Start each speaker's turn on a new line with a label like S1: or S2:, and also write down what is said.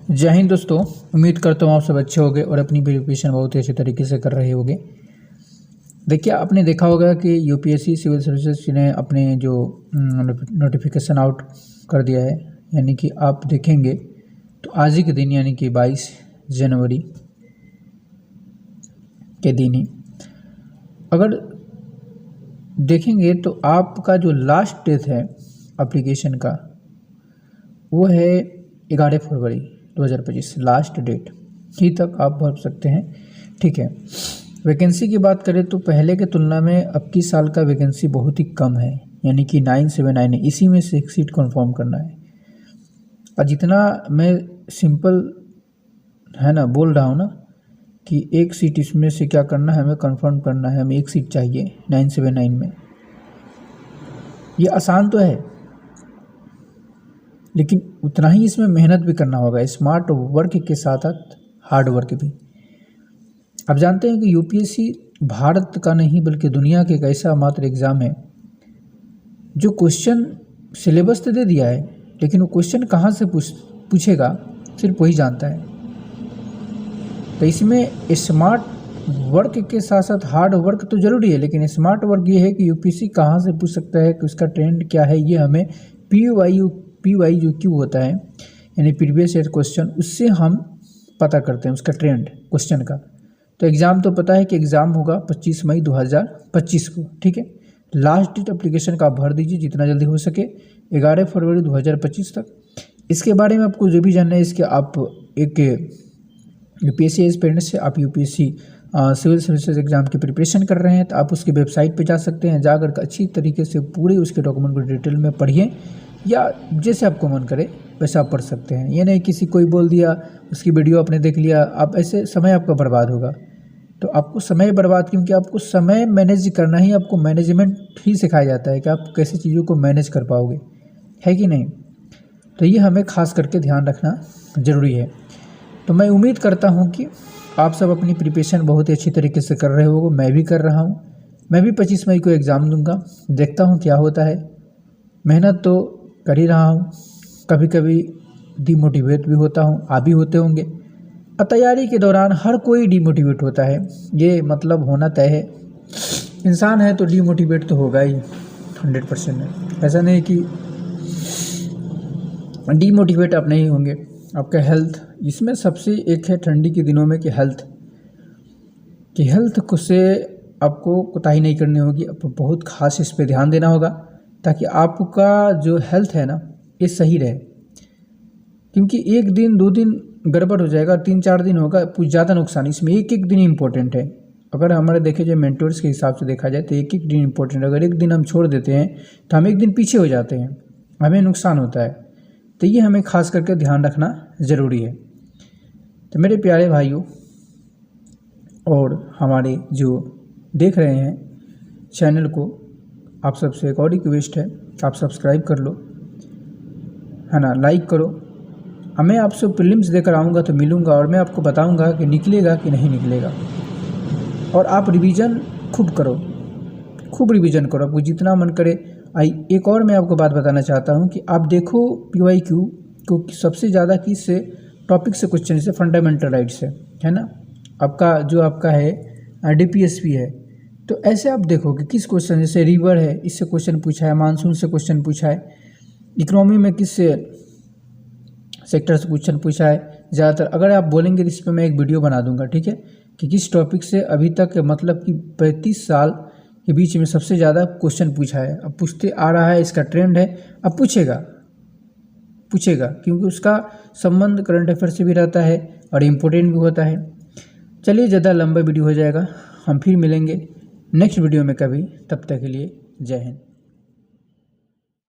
S1: जय हिंद दोस्तों, उम्मीद करता हूँ आप सब अच्छे होंगे और अपनी प्रिपरेशन बहुत ही अच्छे तरीके से कर रहे होंगे। देखिए, आपने देखा होगा कि यूपीएससी सिविल सर्विसेज ने अपने जो नोटिफिकेशन आउट कर दिया है, यानी कि आप देखेंगे तो आज ही के दिन यानी कि 22 जनवरी के दिन ही अगर देखेंगे तो आपका जो लास्ट डेट है एप्लीकेशन का वो है 11 फरवरी 2025। लास्ट डेट ही तक आप भर सकते हैं। ठीक है, वैकेंसी की बात करें तो पहले के तुलना में अब की साल का वैकेंसी बहुत ही कम है, यानी कि 979 है। इसी में से एक सीट कंफर्म करना है। और जितना मैं सिंपल है ना बोल रहा हूँ ना कि एक सीट इसमें से क्या करना है, हमें कंफर्म करना है, हमें एक सीट चाहिए 979 में। ये आसान तो है, लेकिन उतना ही इसमें मेहनत भी करना होगा, स्मार्ट वर्क के साथ साथ हार्ड वर्क भी। आप जानते हैं कि यूपीएससी भारत का नहीं बल्कि दुनिया के एक ऐसा मात्र एग्ज़ाम है जो क्वेश्चन सिलेबस तो दे दिया है, लेकिन वो क्वेश्चन कहाँ से पूछेगा सिर्फ वही जानता है। तो इसमें स्मार्ट वर्क के साथ साथ हार्ड वर्क तो ज़रूरी है, लेकिन स्मार्ट वर्क ये है कि यूपीएससी कहाँ से पूछ सकता है कि उसका ट्रेंड क्या है। ये हमें पीवाई जो क्यों होता है, यानी प्रीवियस ईयर क्वेश्चन, उससे हम पता करते हैं उसका ट्रेंड क्वेश्चन का। तो एग्ज़ाम तो पता है कि एग्ज़ाम होगा 25 मई 2025 को। ठीक है, लास्ट डेट एप्लीकेशन का आप भर दीजिए जितना जल्दी हो सके, 11 फरवरी 2025 तक। इसके बारे में आपको जो भी जानना है, इसके आप एक यूपीएससी एस्पिरेंट से आप यूपीएससी सिविल सर्विसेज एग्ज़ाम की प्रिपरेशन कर रहे हैं तो आप उसकी वेबसाइट पे जा सकते हैं। जाकर अच्छी तरीके से पूरे उसके डॉक्यूमेंट को डिटेल में पढ़िए, या जैसे आपको मन करे वैसा आप पढ़ सकते हैं। ये नहीं किसी कोई बोल दिया उसकी वीडियो आपने देख लिया, आप ऐसे समय आपका बर्बाद होगा। तो आपको समय बर्बाद, क्योंकि आपको समय मैनेज करना ही, आपको मैनेजमेंट ही सिखाया जाता है कि आप कैसे चीज़ों को मैनेज कर पाओगे, है कि नहीं। तो ये हमें खास करके ध्यान रखना ज़रूरी है। तो मैं उम्मीद करता हूँ कि आप सब अपनी प्रिपरेशन बहुत ही अच्छी तरीके से कर रहे हो। मैं भी कर रहा हूँ। मैं भी 25 मई को एग्ज़ाम दूंगा, देखता हूँ क्या होता है। मेहनत तो कर ही रहा हूँ, कभी कभी डिमोटिवेट भी होता हूँ, आप भी होते होंगे। और तैयारी के दौरान हर कोई डिमोटिवेट होता है, ये मतलब होना तय है। इंसान है तो डिमोटिवेट तो होगा ही 100% है। ऐसा नहीं कि डिमोटिवेट आप नहीं होंगे। आपका हेल्थ इसमें सबसे एक है ठंडी के दिनों में कि हेल्थ को से आपको कोताही नहीं करनी होगी। आपको बहुत खास इस पे ध्यान देना होगा ताकि आपका जो हेल्थ है ना ये सही रहे, क्योंकि एक दिन 2 दिन गड़बड़ हो जाएगा, 3-4 दिन होगा, कुछ ज़्यादा नुकसान। इसमें एक दिन इम्पोर्टेंट है। अगर हमारे देखे जाए मेंटर्स के हिसाब से देखा जाए तो एक दिन इम्पोर्टेंट है। अगर एक दिन हम छोड़ देते हैं तो हम एक दिन पीछे हो जाते हैं, हमें नुकसान होता है। तो ये हमें खास करके ध्यान रखना ज़रूरी है। तो मेरे प्यारे भाइयों और हमारे जो देख रहे हैं चैनल को, आप सबसे एक और रिक्वेस्ट है, आप सब्सक्राइब कर लो, है ना, लाइक करो। मैं आपसे प्रीलिम्स देकर आऊँगा तो मिलूँगा और मैं आपको बताऊँगा कि निकलेगा कि नहीं निकलेगा। और आप रिवीजन खूब करो, खूब रिवीजन करो, आपको जितना मन करे। एक और मैं आपको बात बताना चाहता हूँ कि आप देखो PYQ को सबसे ज़्यादा किस से टॉपिक से क्वेश्चन से फंडामेंटल राइट्स है ना, आपका है DPSP है। तो ऐसे आप देखो कि किस क्वेश्चन, जैसे रिवर है इससे क्वेश्चन पूछा है, मानसून से क्वेश्चन पूछा है, इकोनॉमी में किस सेक्टर से क्वेश्चन पूछा है ज़्यादातर। अगर आप बोलेंगे तो इस पर मैं एक वीडियो बना दूंगा, ठीक है, कि किस टॉपिक से अभी तक मतलब कि 35 साल के बीच में सबसे ज़्यादा क्वेश्चन पूछा है। अब पूछते आ रहा है, इसका ट्रेंड है, अब पूछेगा क्योंकि उसका संबंध करंट अफेयर से भी रहता है और इम्पोर्टेंट भी होता है। चलिए, ज़्यादा लंबा वीडियो हो जाएगा, हम फिर मिलेंगे नेक्स्ट वीडियो में कभी। तब तक के लिए जय हिंद।